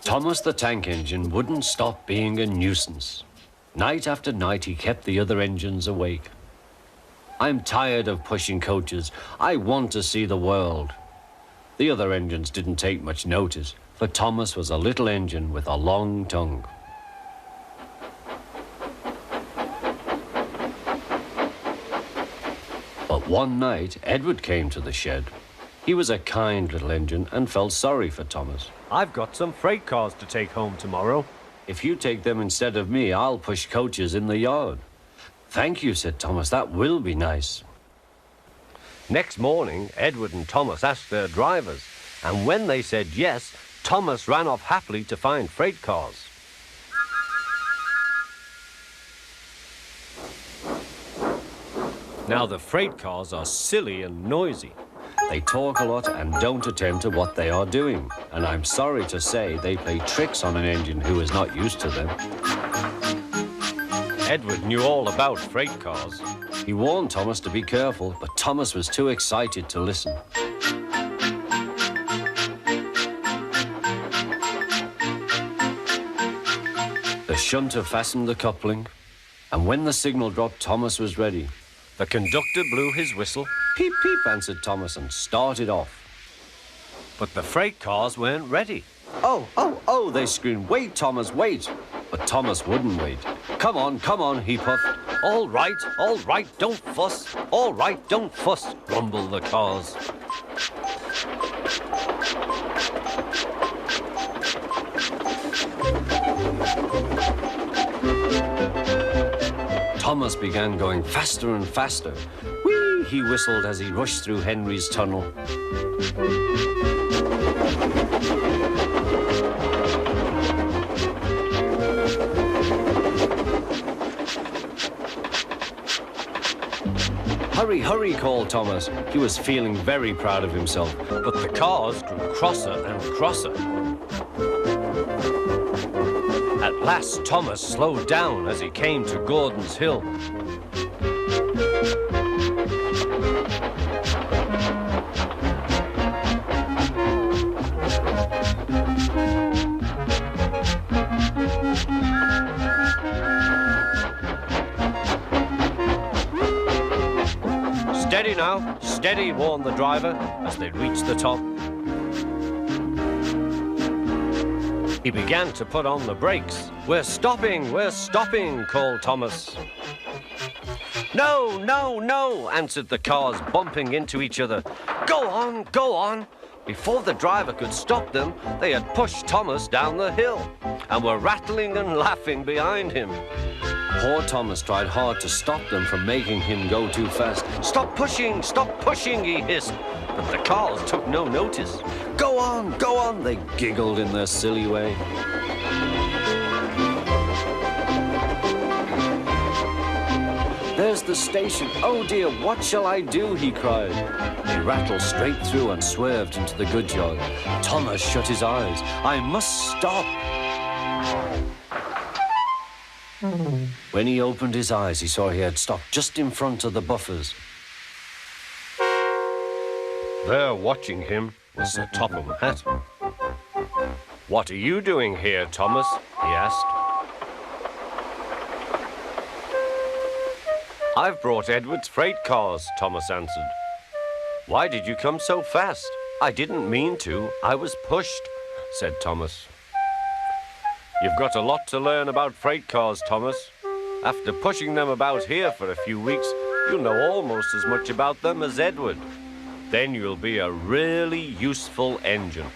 Thomas the Tank Engine wouldn't stop being a nuisance. Night after night, he kept the other engines awake. I'm tired of pushing coaches. I want to see the world. The other engines didn't take much notice, for Thomas was a little engine with a long tongue. But one night, Edward came to the shed. He was a kind little engine and felt sorry for Thomas. I've got some freight cars to take home tomorrow. If you take them instead of me, I'll push coaches in the yard. Thank you, said Thomas. That will be nice. Next morning, Edward and Thomas asked their drivers, and when they said yes, Thomas ran off happily to find freight cars. Now, the freight cars are silly and noisy. They talk a lot and don't attend to what they are doing. And I'm sorry to say they play tricks on an engine who is not used to them. Edward knew all about freight cars. He warned Thomas to be careful, but Thomas was too excited to listen. The shunter fastened the coupling, and when the signal dropped, Thomas was ready. The conductor blew his whistle. Peep, peep, answered Thomas and started off. But the freight cars weren't ready. Oh, oh, oh, they screamed. Wait, Thomas, wait. But Thomas wouldn't wait. Come on, he puffed. All right, don't fuss. All right, don't fuss, grumbled the cars. Thomas began going faster and faster. Whee! He whistled as he rushed through Henry's tunnel. Hurry, hurry, called Thomas. He was feeling very proud of himself. But the cars grew crosser and crosser. At last, Thomas slowed down as he came to Gordon's Hill. Steady now, steady, warned the driver as they reached the top. He began to put on the brakes. We're stopping, called Thomas. No, no, no, answered the cars, bumping into each other. Go on, go on. Before the driver could stop them, they had pushed Thomas down the hill and were rattling and laughing behind him. Poor Thomas tried hard to stop them from making him go too fast. Stop pushing, he hissed. But the cars took no notice. Go on, they giggled in their silly way. There's the station. Oh dear, what shall I do? He cried. They rattled straight through and swerved into the goods yard. Thomas shut his eyes. I must stop. When he opened his eyes, he saw he had stopped just in front of the buffers. There, watching him, was Sir Topham Hatt. What are you doing here, Thomas? He asked. I've brought Edward's freight cars, Thomas answered. Why did you come so fast? I didn't mean to. I was pushed, said Thomas. You've got a lot to learn about freight cars, Thomas. After pushing them about here for a few weeks, you'll know almost as much about them as Edward. Then you'll be a really useful engine.